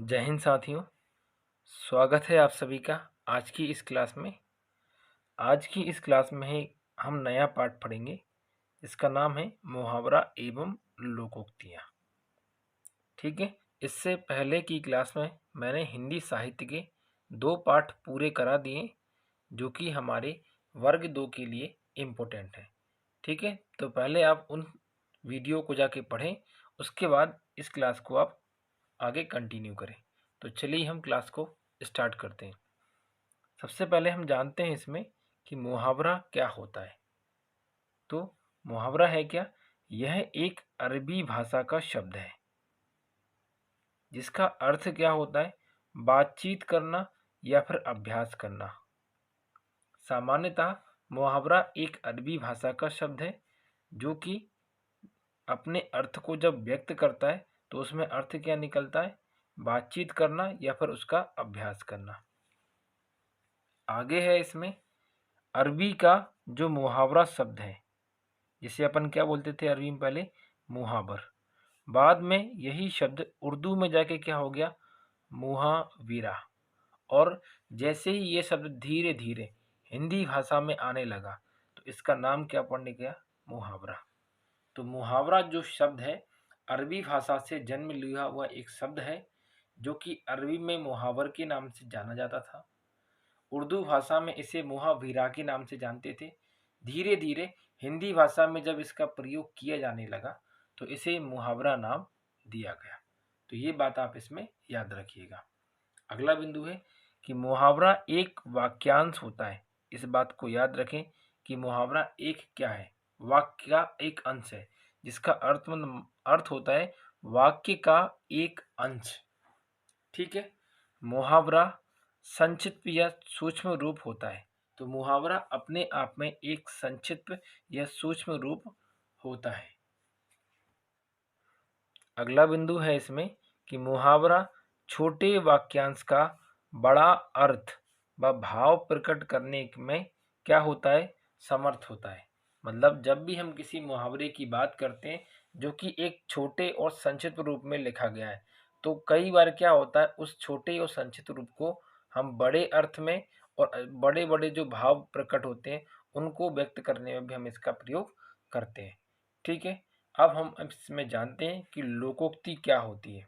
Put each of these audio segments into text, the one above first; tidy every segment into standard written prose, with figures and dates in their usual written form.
जय हिंद साथियों। स्वागत है आप सभी का आज की इस क्लास में। आज की इस क्लास में हम नया पाठ पढ़ेंगे। इसका नाम है मुहावरा एवं लोकोक्तियाँ। ठीक है। इससे पहले की क्लास में मैंने हिंदी साहित्य के 2 पाठ पूरे करा दिए जो कि हमारे वर्ग 2 के लिए इम्पोर्टेंट है। ठीक है, तो पहले आप उन वीडियो को जाके पढ़ें, उसके बाद इस क्लास को आप आगे कंटिन्यू करें। तो चलिए हम क्लास को स्टार्ट करते हैं। सबसे पहले हम जानते हैं इसमें कि मुहावरा क्या होता है। तो मुहावरा है क्या? यह एक अरबी भाषा का शब्द है जिसका अर्थ क्या होता है? बातचीत करना या फिर अभ्यास करना। सामान्यतः मुहावरा एक अरबी भाषा का शब्द है जो कि अपने अर्थ को जब व्यक्त करता है तो उसमें अर्थ क्या निकलता है? बातचीत करना या फिर उसका अभ्यास करना। आगे है इसमें अरबी का जो मुहावरा शब्द है, जिसे अपन क्या बोलते थे अरबी में पहले? मुहावर। बाद में यही शब्द उर्दू में जाके क्या हो गया? मुहाविरा। और जैसे ही ये शब्द धीरे धीरे हिंदी भाषा में आने लगा तो इसका नाम क्या पड़ने गया? मुहावरा। तो मुहावरा जो शब्द है अरबी भाषा से जन्म लिया हुआ एक शब्द है जो कि अरबी में मुहावर के नाम से जाना जाता था। उर्दू भाषा में इसे मुहाविरा के नाम से जानते थे। धीरे धीरे हिंदी भाषा में जब इसका प्रयोग किया जाने लगा तो इसे मुहावरा नाम दिया गया। तो ये बात आप इसमें याद रखिएगा। अगला बिंदु है कि मुहावरा एक वाक्यांश होता है। इस बात को याद रखें कि मुहावरा एक क्या है? वाक्य का एक अंश है जिसका अर्थ होता है वाक्य का एक अंश। ठीक है। मुहावरा संक्षिप्त या सूक्ष्म रूप होता है। तो मुहावरा अपने आप में एक संक्षिप्त या सूक्ष्म रूप होता है। अगला बिंदु है इसमें कि मुहावरा छोटे वाक्यांश का बड़ा अर्थ व भाव प्रकट करने में क्या होता है? समर्थ होता है। मतलब जब भी हम किसी मुहावरे की बात करते हैं जो कि एक छोटे और संक्षिप्त रूप में लिखा गया है तो कई बार क्या होता है उस छोटे और संक्षिप्त रूप को हम बड़े अर्थ में और बड़े बड़े जो भाव प्रकट होते हैं उनको व्यक्त करने में भी हम इसका प्रयोग करते हैं। ठीक है। अब हम इसमें जानते हैं कि लोकोक्ति क्या होती है।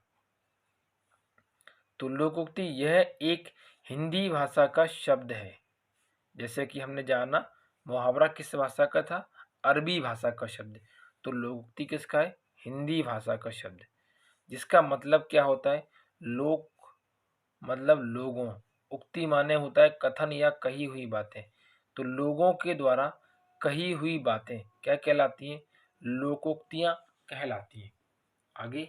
तो लोकोक्ति यह एक हिंदी भाषा का शब्द है। जैसे कि हमने जाना मुहावरा किस भाषा का था? अरबी भाषा का शब्द। तो लोकोक्ति किसका है? हिंदी भाषा का शब्द, जिसका मतलब क्या होता है? लोक मतलब लोगों, उक्ति माने होता है कथन या कही हुई बातें। तो लोगों के द्वारा कही हुई बातें क्या कहलाती हैं? लोकोक्तियां कहलाती हैं। आगे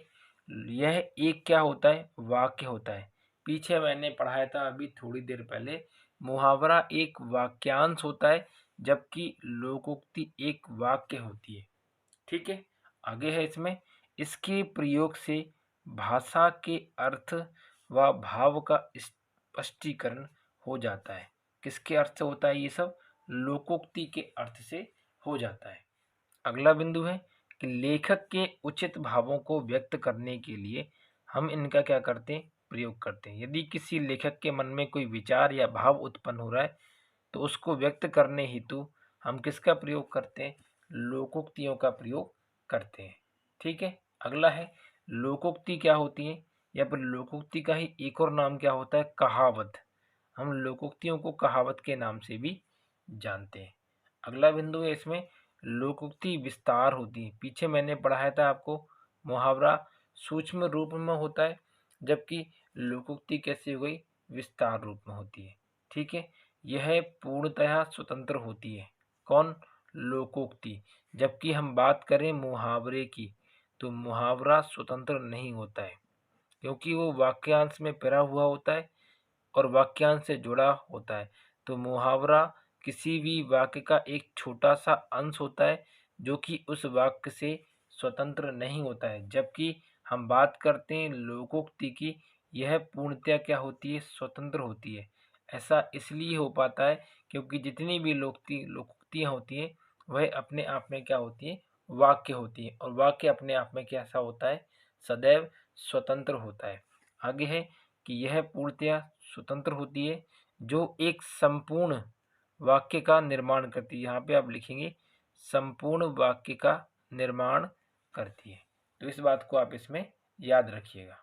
यह एक क्या होता है? वाक्य होता है। पीछे मैंने पढ़ाया था अभी थोड़ी देर पहले, मुहावरा एक वाक्यांश होता है जबकि लोकोक्ति एक वाक्य होती है। ठीक है। आगे है इसमें इसके प्रयोग से भाषा के अर्थ व भाव का स्पष्टीकरण हो जाता है। किसके अर्थ से होता है ये सब? लोकोक्ति के अर्थ से हो जाता है। अगला बिंदु है कि लेखक के उचित भावों को व्यक्त करने के लिए हम इनका क्या करते हैं? प्रयोग करते हैं। यदि किसी लेखक के मन में कोई विचार या भाव उत्पन्न हो रहा है तो उसको व्यक्त करने हेतु हम किसका प्रयोग करते हैं? लोकोक्तियों का प्रयोग करते हैं। ठीक है। अगला है लोकोक्ति क्या होती है या फिर लोकोक्ति का ही एक और नाम क्या होता है? कहावत। हम लोकोक्तियों को कहावत के नाम से भी जानते हैं। अगला बिंदु है इसमें लोकोक्ति विस्तार होती है। पीछे मैंने पढ़ाया था आपको मुहावरा सूक्ष्म रूप में होता है जबकि लोकोक्ति कैसे हो गई? विस्तार रूप में होती है। ठीक है। यह पूर्णतः स्वतंत्र होती है। कौन? लोकोक्ति। जबकि हम बात करें मुहावरे की तो मुहावरा स्वतंत्र नहीं होता है क्योंकि वो वाक्यांश में पिरा हुआ होता है और वाक्यांश से जुड़ा होता है। तो मुहावरा किसी भी वाक्य का एक छोटा सा अंश होता है जो कि उस वाक्य से स्वतंत्र नहीं होता है। जबकि हम बात करते हैं लोकोक्ति की, यह पूर्णतया क्या होती है? स्वतंत्र होती है। ऐसा इसलिए हो पाता है क्योंकि जितनी भी लोकोक्तियाँ होती हैं वह अपने आप में क्या होती है? वाक्य होती है और वाक्य अपने आप में कैसा होता है? सदैव स्वतंत्र होता है। आगे है कि यह पूर्णतया स्वतंत्र होती है, जो एक संपूर्ण वाक्य का निर्माण करती है। यहाँ पे आप लिखेंगे संपूर्ण वाक्य का निर्माण करती है। तो इस बात को आप इसमें याद रखिएगा।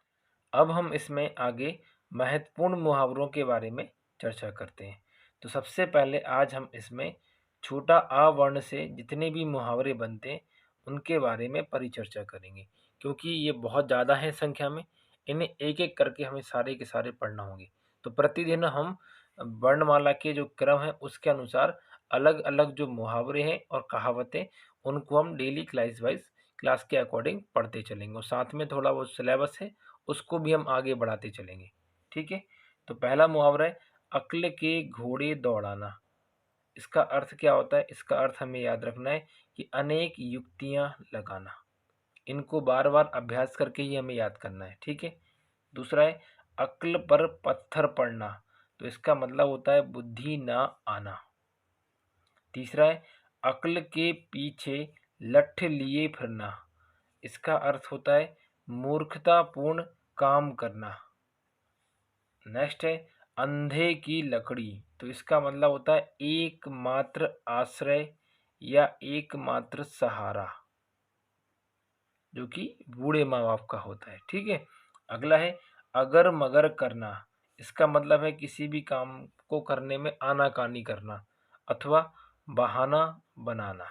अब हम इसमें आगे महत्वपूर्ण मुहावरों के बारे में चर्चा करते हैं। तो सबसे पहले आज हम इसमें छोटा आ वर्ण से जितने भी मुहावरे बनते हैं उनके बारे में परिचर्चा करेंगे, क्योंकि ये बहुत ज़्यादा है संख्या में। इन्हें एक एक करके हमें सारे के सारे पढ़ना होंगे। तो प्रतिदिन हम वर्णमाला के जो क्रम है उसके अनुसार अलग अलग जो मुहावरे हैं और कहावतें, उनको हम डेली क्लास के अकॉर्डिंग पढ़ते चलेंगे, और साथ में थोड़ा वो सिलेबस है उसको भी हम आगे बढ़ाते चलेंगे। ठीक है। तो पहला मुहावरा है अक्ल के घोड़े दौड़ाना। इसका अर्थ क्या होता है? इसका अर्थ हमें याद रखना है कि अनेक युक्तियां लगाना। इनको बार बार अभ्यास करके ही हमें याद करना है। ठीक है। दूसरा है अक्ल पर पत्थर पड़ना। तो इसका मतलब होता है बुद्धि ना आना। तीसरा है अक्ल के पीछे लठ लिए फिरना। इसका अर्थ होता है मूर्खतापूर्ण काम करना। नेक्स्ट है अंधे की लकड़ी। तो इसका मतलब होता है एकमात्र आश्रय या एकमात्र सहारा, जो कि बूढ़े माँ बाप का होता है। ठीक है। अगला है अगर मगर करना। इसका मतलब है किसी भी काम को करने में आनाकानी करना अथवा बहाना बनाना।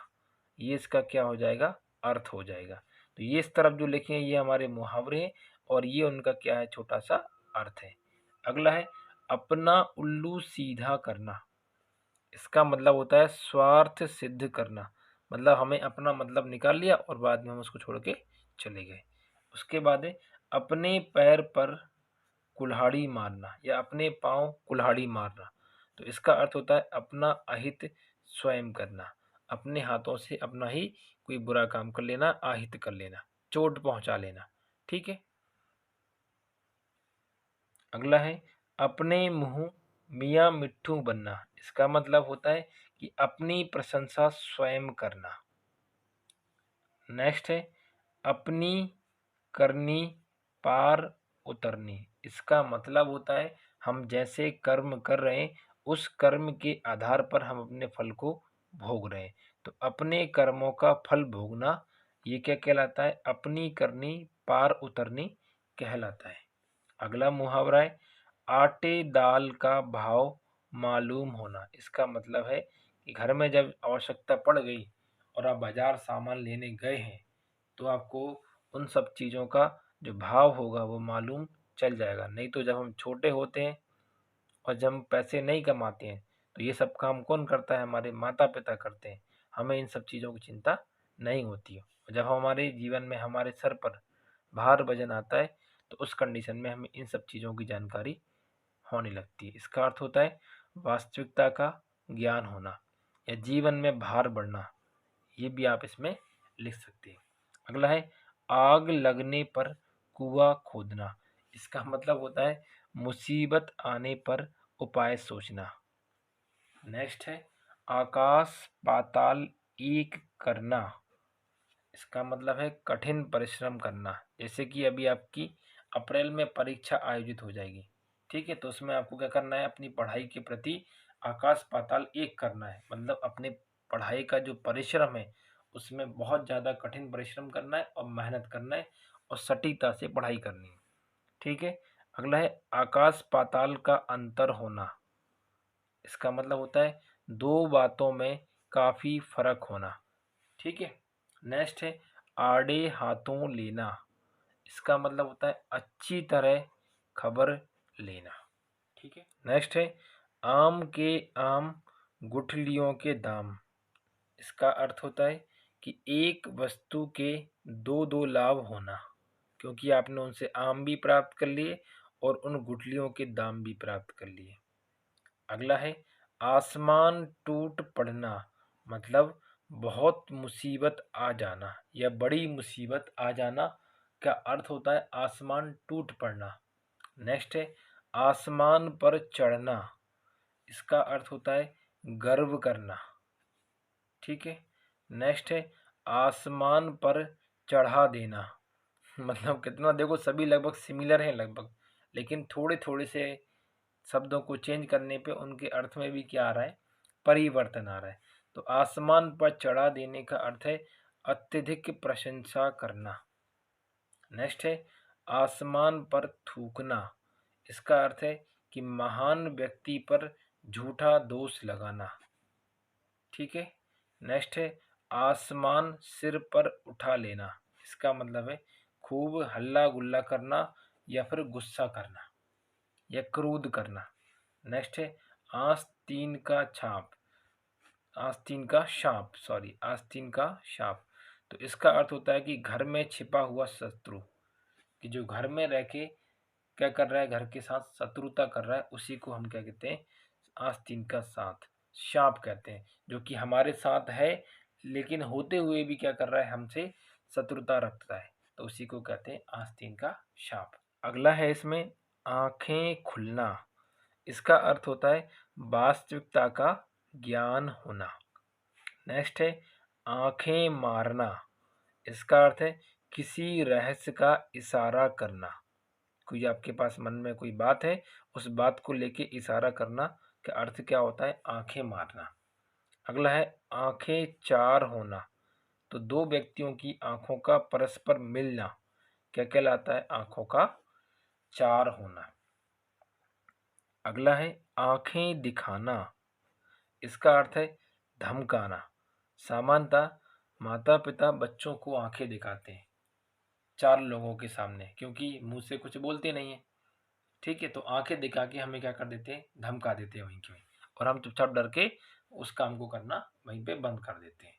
ये इसका क्या हो जाएगा? अर्थ हो जाएगा। तो ये इस तरफ जो लिखे हैं ये हमारे मुहावरे हैं, और ये उनका क्या है? छोटा सा अर्थ है। अगला है अपना उल्लू सीधा करना। इसका मतलब होता है स्वार्थ सिद्ध करना। मतलब हमें अपना मतलब निकाल लिया और बाद में हम उसको छोड़ के चले गए। उसके बाद है अपने पैर पर कुल्हाड़ी मारना या अपने पाँव कुल्हाड़ी मारना। तो इसका अर्थ होता है अपना अहित स्वयं करना। अपने हाथों से अपना ही कोई बुरा काम कर लेना, अहित कर लेना, चोट पहुंचा लेना। ठीक है। अगला है अपने मुंह मियाँ मिट्ठू बनना। इसका मतलब होता है कि अपनी प्रशंसा स्वयं करना। नेक्स्ट है अपनी करनी पार उतरनी। इसका मतलब होता है हम जैसे कर्म कर रहे हैं उस कर्म के आधार पर हम अपने फल को भोग रहे हैं। तो अपने कर्मों का फल भोगना ये क्या कहलाता है? अपनी करनी पार उतरनी कहलाता है। अगला मुहावरा है आटे दाल का भाव मालूम होना। इसका मतलब है कि घर में जब आवश्यकता पड़ गई और आप बाजार सामान लेने गए हैं तो आपको उन सब चीज़ों का जो भाव होगा वो मालूम चल जाएगा। नहीं तो जब हम छोटे होते हैं और जब हम पैसे नहीं कमाते हैं तो ये सब काम कौन करता है? हमारे माता पिता करते हैं। हमें इन सब चीज़ों की चिंता नहीं होती है। और जब हमारे जीवन में हमारे सर पर भार वजन आता है तो उस कंडीशन में हमें इन सब चीज़ों की जानकारी होने लगती है। इसका अर्थ होता है वास्तविकता का ज्ञान होना या जीवन में भार बढ़ना। ये भी आप इसमें लिख सकते हैं। अगला है आग लगने पर कुआं खोदना। इसका मतलब होता है मुसीबत आने पर उपाय सोचना। नेक्स्ट है आकाश पाताल एक करना। इसका मतलब है कठिन परिश्रम करना। जैसे कि अभी आपकी अप्रैल में परीक्षा आयोजित हो जाएगी। ठीक है। तो उसमें आपको क्या करना है? अपनी पढ़ाई के प्रति आकाश पाताल एक करना है। मतलब अपने पढ़ाई का जो परिश्रम है उसमें बहुत ज़्यादा कठिन परिश्रम करना है और मेहनत करना है और सटीकता से पढ़ाई करनी है। ठीक है। अगला है आकाश पाताल का अंतर होना। इसका मतलब होता है दो बातों में काफ़ी फर्क होना। ठीक है। नेक्स्ट है आड़े हाथों लेना। इसका मतलब होता है अच्छी तरह खबर लेना। ठीक है। नेक्स्ट है आम के आम गुठलियों के दाम। इसका अर्थ होता है कि एक वस्तु के दो दो लाभ होना, क्योंकि आपने उनसे आम भी प्राप्त कर लिए और उन गुठलियों के दाम भी प्राप्त कर लिए। अगला है आसमान टूट पड़ना। मतलब बहुत मुसीबत आ जाना या बड़ी मुसीबत आ जाना का अर्थ होता है आसमान टूट पड़ना। नेक्स्ट है आसमान पर चढ़ना। इसका अर्थ होता है गर्व करना। ठीक है। नेक्स्ट है आसमान पर चढ़ा देना। मतलब कितना, देखो सभी लगभग सिमिलर हैं लगभग, लेकिन थोड़े थोड़े से शब्दों को चेंज करने पे उनके अर्थ में भी क्या आ रहा है, परिवर्तन आ रहा है। तो आसमान पर चढ़ा देने का अर्थ है अत्यधिक प्रशंसा करना। नेक्स्ट है आसमान पर थूकना। इसका अर्थ है कि महान व्यक्ति पर झूठा दोष लगाना। ठीक है। नेक्स्ट है आसमान सिर पर उठा लेना। इसका मतलब है खूब हल्ला गुल्ला करना या फिर गुस्सा करना या क्रोध करना। नेक्स्ट है आस्तीन का छाप, आस्तीन का शाप, सॉरी आस्तीन का शाप। तो इसका अर्थ होता है कि घर में छिपा हुआ शत्रु, कि जो घर में रह के क्या कर रहा है, घर के साथ शत्रुता कर रहा है, उसी को हम क्या कहते हैं, आस्तीन का साथ शाप कहते हैं। जो कि हमारे साथ है लेकिन होते हुए भी क्या कर रहा है, हमसे शत्रुता रखता है, तो उसी को कहते हैं आस्तीन का शाप। अगला है इसमें आंखें खुलना। इसका अर्थ होता है वास्तविकता का ज्ञान होना। नेक्स्ट है आंखें मारना। इसका अर्थ है किसी रहस्य का इशारा करना। कोई आपके पास मन में कोई बात है, उस बात को लेके इशारा करना का अर्थ क्या होता है, आंखें मारना। अगला है आंखें चार होना। तो दो व्यक्तियों की आंखों का परस्पर मिलना क्या कहलाता है, आंखों का चार होना। अगला है आंखें दिखाना। इसका अर्थ है धमकाना। सामान्यतः माता पिता बच्चों को आंखें दिखाते हैं चार लोगों के सामने, क्योंकि मुंह से कुछ बोलते नहीं है। ठीक है, तो आंखें दिखा के हमें क्या कर देते हैं, धमका देते हैं वहीं के वहीं, और हम चुपचाप डर के उस काम को करना वहीं पे बंद कर देते हैं।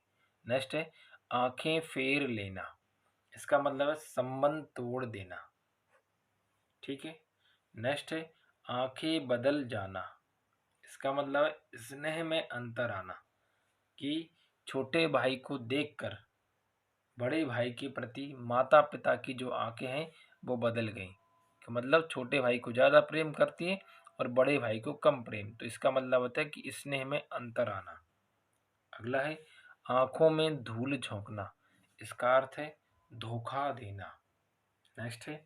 नेक्स्ट है आंखें फेर लेना। इसका मतलब है संबंध तोड़ देना। ठीक है। नेक्स्ट है आंखें बदल जाना। इसका मतलब है स्नेह में अंतर आना, कि छोटे भाई को देखकर बड़े भाई के प्रति माता पिता की जो आंखें हैं वो बदल गई। तो मतलब छोटे भाई को ज़्यादा प्रेम करती है और बड़े भाई को कम प्रेम। तो इसका मतलब होता है कि स्नेह में अंतर आना। अगला है आंखों में धूल झोंकना। इसका अर्थ है धोखा देना। नेक्स्ट है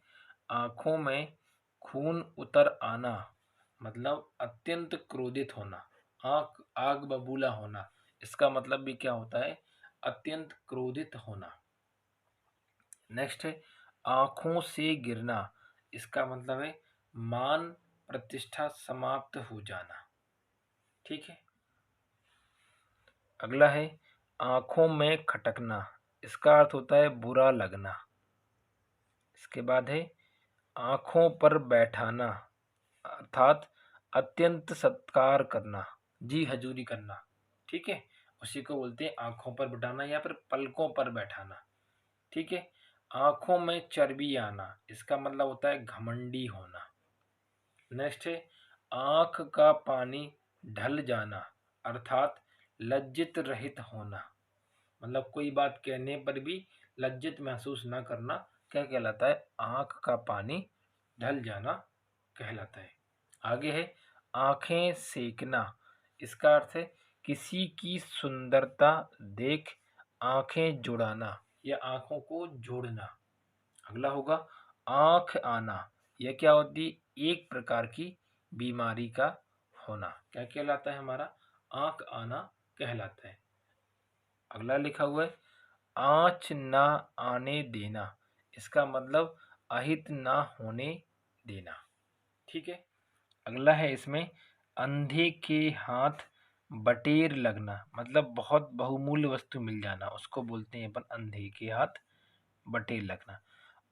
आंखों में खून उतर आना, मतलब अत्यंत क्रोधित होना, आंख आग बबूला होना। इसका मतलब भी क्या होता है, अत्यंत क्रोधित होना। नेक्स्ट है आंखों से गिरना। इसका मतलब है मान प्रतिष्ठा समाप्त हो जाना। ठीक है। अगला है आंखों में खटकना। इसका अर्थ होता है बुरा लगना। इसके बाद है आंखों पर बैठाना, अर्थात अत्यंत सत्कार करना, जी हजूरी करना। ठीक है, उसी को बोलते हैं आंखों पर बैठाना या फिर पलकों पर बैठाना। ठीक है। आंखों में चर्बी आना। इसका मतलब होता है घमंडी होना। नेक्स्ट है आंख का पानी ढल जाना, अर्थात लज्जित रहित होना। मतलब कोई बात कहने पर भी लज्जित महसूस ना करना क्या कहलाता है, आंख का पानी ढल जाना कहलाता है। आगे है आंखें सेकना। इसका अर्थ है किसी की सुंदरता देख आंखें जुड़ाना या आंखों को जोड़ना। अगला होगा आंख आना। यह क्या होती है, एक प्रकार की बीमारी का होना क्या कहलाता है, हमारा आंख आना कहलाता है। अगला लिखा हुआ है आँच ना आने देना। इसका मतलब अहित ना होने देना। ठीक है। अगला है इसमें अंधे के हाथ बटेर लगना, मतलब बहुत बहुमूल्य वस्तु मिल जाना, उसको बोलते हैं अपन अंधे के हाथ बटेर लगना।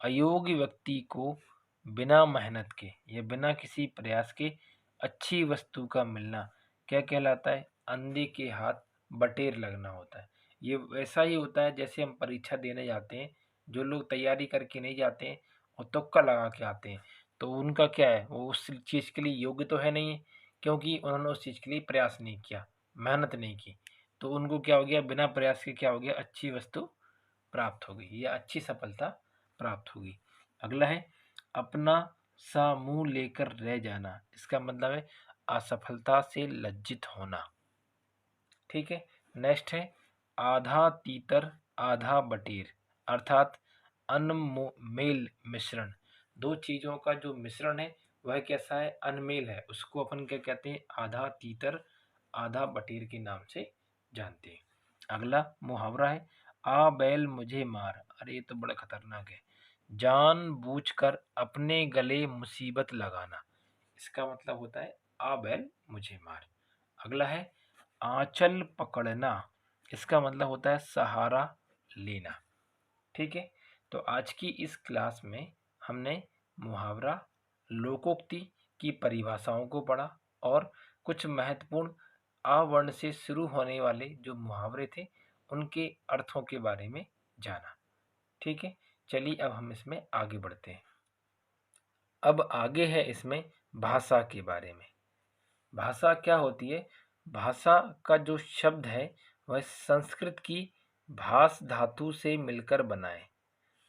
अयोग्य व्यक्ति को बिना मेहनत के या बिना किसी प्रयास के अच्छी वस्तु का मिलना क्या कहलाता है, अंधे के हाथ बटेर लगना होता है। ये वैसा ही होता है जैसे हम परीक्षा देने जाते हैं, जो लोग तैयारी करके नहीं जाते हैं और तुक्का लगा के आते हैं, तो उनका क्या है, वो उस चीज़ के लिए योग्य तो है नहीं है, क्योंकि उन्होंने उस चीज़ के लिए प्रयास नहीं किया, मेहनत नहीं की। तो उनको क्या हो गया, बिना प्रयास के क्या हो गया, अच्छी वस्तु प्राप्त हो गई या अच्छी सफलता प्राप्त होगी। अगला है अपना सा मुंह लेकर रह जाना। इसका मतलब है असफलता से लज्जित होना। ठीक है। नेक्स्ट है आधा तीतर आधा बटेर, अर्थात अनमेल मिश्रण। दो चीज़ों का जो मिश्रण है वह कैसा है, अनमेल है, उसको अपन क्या कहते हैं, आधा तीतर आधा बटेर के नाम से जानते हैं। अगला मुहावरा है, आ बैल मुझे मार। अरे ये तो बड़ा खतरनाक है, जानबूझकर अपने गले मुसीबत लगाना, इसका मतलब होता है आ बैल मुझे मार। अगला है आंचल पकड़ना, इसका मतलब होता है सहारा लेना। ठीक है, तो आज की इस क्लास में हमने मुहावरा, लोकोक्ति की परिभाषाओं को पढ़ा और कुछ महत्वपूर्ण आवर्ण से शुरू होने वाले जो मुहावरे थे उनके अर्थों के बारे में जाना। ठीक है, चलिए अब हम इसमें आगे बढ़ते हैं। अब आगे है इसमें भाषा के बारे में। भाषा क्या होती है? भाषा का जो शब्द है वह संस्कृत की भास धातु से मिलकर बना है,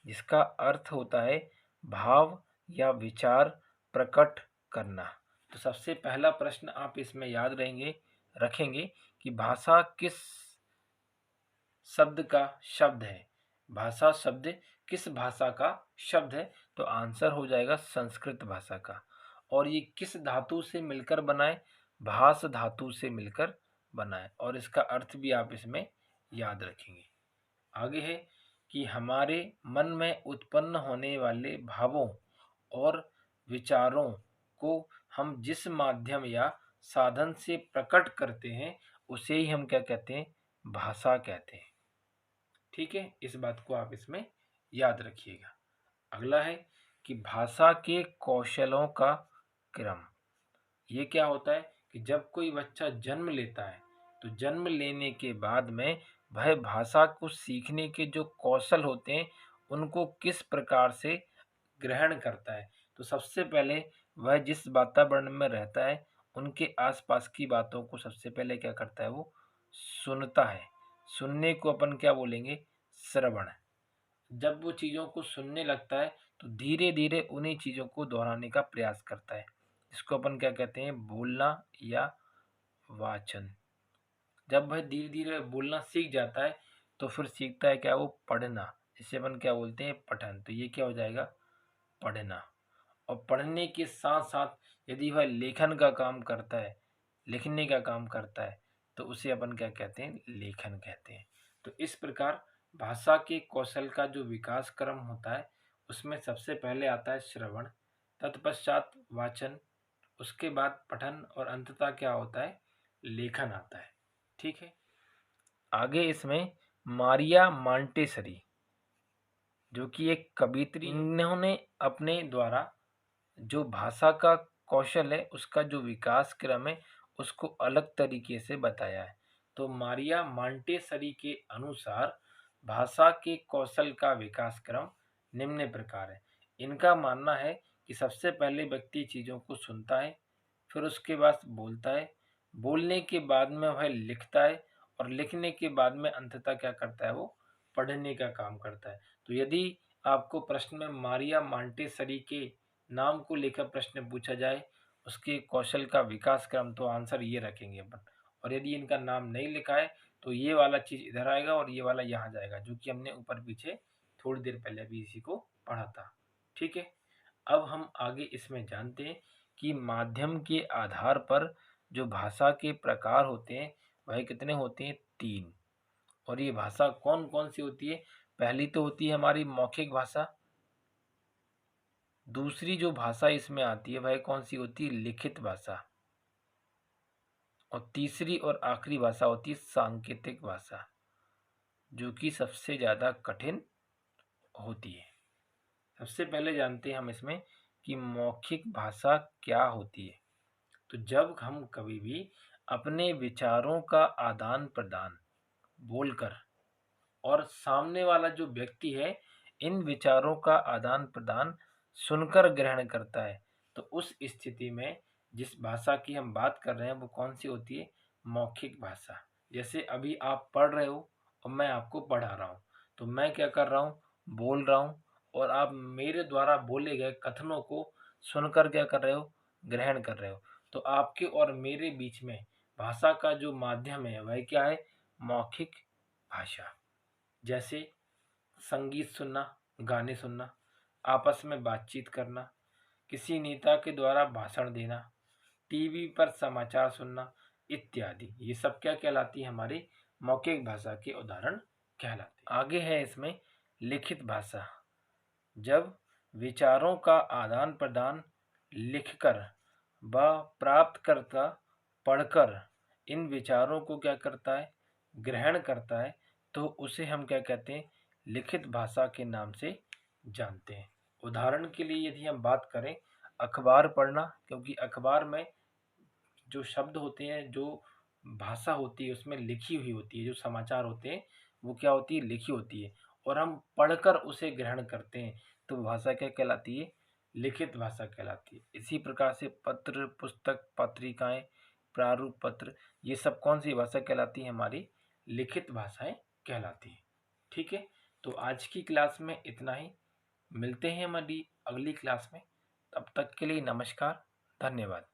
जिसका अर्थ होता है भाव या विचार प्रकट करना। तो सबसे पहला प्रश्न आप इसमें याद रखेंगे कि भाषा किस शब्द का शब्द है, भाषा शब्द किस भाषा का शब्द है? तो आंसर हो जाएगा संस्कृत भाषा का। और ये किस धातु से मिलकर बना है? भास धातु से मिलकर बना है। और इसका अर्थ भी आप इसमें याद रखेंगे। आगे है कि हमारे मन में उत्पन्न होने वाले भावों और विचारों को हम जिस माध्यम या साधन से प्रकट करते हैं उसे ही हम क्या कहते हैं? भाषा कहते हैं। ठीक है, इस बात को आप इसमें याद रखिएगा। अगला है कि भाषा के कौशलों का क्रम। ये क्या होता है कि जब कोई बच्चा जन्म लेता है तो जन्म लेने के बाद में वह भाषा को सीखने के जो कौशल होते हैं उनको किस प्रकार से ग्रहण करता है। तो सबसे पहले वह जिस वातावरण में रहता है उनके आसपास की बातों को सबसे पहले क्या करता है, वो सुनता है। सुनने को अपन क्या बोलेंगे? श्रवण। जब वो चीज़ों को सुनने लगता है तो धीरे धीरे उन्हीं चीज़ों को दोहराने का प्रयास करता है, जिसको अपन क्या कहते हैं? बोलना या वाचन। जब वह धीरे धीरे बोलना सीख जाता है तो फिर सीखता है क्या? वो पढ़ना, जिसे अपन क्या बोलते हैं? पठन। तो ये क्या हो जाएगा? पढ़ना। और पढ़ने के साथ साथ यदि वह लेखन का काम करता है, लिखने का काम करता है, तो उसे अपन क्या कहते हैं? लेखन कहते हैं। तो इस प्रकार भाषा के कौशल का जो विकास क्रम होता है उसमें सबसे पहले आता है श्रवण, तत्पश्चात वाचन, उसके बाद पठन और अंततः क्या होता है? लेखन आता है। ठीक है, आगे इसमें मारिया मांटेसरी जो कि एक कवियत्री, इन्होंने अपने द्वारा जो भाषा का कौशल है उसका जो विकास क्रम है उसको अलग तरीके से बताया है। तो मारिया मांटेसरी के अनुसार भाषा के कौशल का विकास क्रम निम्न प्रकार है। इनका मानना है कि सबसे पहले व्यक्ति चीज़ों को सुनता है, फिर उसके बाद बोलता है, बोलने के बाद में वह लिखता है और लिखने के बाद में अंततः क्या करता है? वो पढ़ने का काम करता है। तो यदि आपको प्रश्न में मारिया मांटेसरी के नाम को लेकर प्रश्न पूछा जाए, उसके कौशल का विकास क्रम, तो आंसर ये रखेंगे अपन। और यदि इनका नाम नहीं लिखा है तो ये वाला चीज़ इधर आएगा और ये वाला यहाँ जाएगा, जो कि हमने ऊपर पीछे थोड़ी देर पहले भी इसी को पढ़ा था। ठीक है, अब हम आगे इसमें जानते हैं कि माध्यम के आधार पर जो भाषा के प्रकार होते हैं वह कितने होते हैं? 3। और ये भाषा कौन कौन सी होती है? पहली तो होती है हमारी मौखिक भाषा। दूसरी जो भाषा इसमें आती है वह कौन सी होती है? लिखित भाषा। और तीसरी और आखिरी भाषा होती है सांकेतिक भाषा, जो कि सबसे ज़्यादा कठिन होती है। सबसे पहले जानते हैं हम इसमें कि मौखिक भाषा क्या होती है। तो जब हम कभी भी अपने विचारों का आदान प्रदान बोलकर और सामने वाला जो व्यक्ति है इन विचारों का आदान प्रदान सुनकर ग्रहण करता है, तो उस स्थिति में जिस भाषा की हम बात कर रहे हैं वो कौन सी होती है? मौखिक भाषा। जैसे अभी आप पढ़ रहे हो और मैं आपको पढ़ा रहा हूँ, तो मैं क्या कर रहा हूँ? बोल रहा हूँ और आप मेरे द्वारा बोले गए कथनों को सुनकर क्या कर रहे हो? ग्रहण कर रहे हो। तो आपके और मेरे बीच में भाषा का जो माध्यम है वह क्या है? मौखिक भाषा। जैसे संगीत सुनना, गाने सुनना। आपस में बातचीत करना, किसी नेता के द्वारा भाषण देना, टीवी पर समाचार सुनना इत्यादि। ये सब क्या कहलाती है? हमारी मौखिक भाषा के उदाहरण कहलाते हैं। आगे है इसमें लिखित भाषा। जब विचारों का आदान प्रदान लिखकर व प्राप्तकर्ता पढ़कर इन विचारों को क्या करता है? ग्रहण करता है, तो उसे हम क्या कहते हैं? लिखित भाषा के नाम से जानते हैं। उदाहरण के लिए यदि हम बात करें अखबार पढ़ना, क्योंकि अखबार में जो शब्द होते हैं, जो भाषा होती है उसमें लिखी हुई होती है, जो समाचार होते हैं वो क्या होती है? लिखी होती है, और हम पढ़कर उसे ग्रहण करते हैं, तो भाषा क्या कहलाती है? लिखित भाषा कहलाती है। इसी प्रकार से पत्र, पुस्तक, पत्रिकाएं, प्रारूप पत्र, ये सब कौन सी भाषा कहलाती है? हमारी लिखित भाषाएं कहलाती है। ठीक है, तो आज की क्लास में इतना ही। मिलते हैं हमारी अगली क्लास में। तब तक के लिए नमस्कार, धन्यवाद।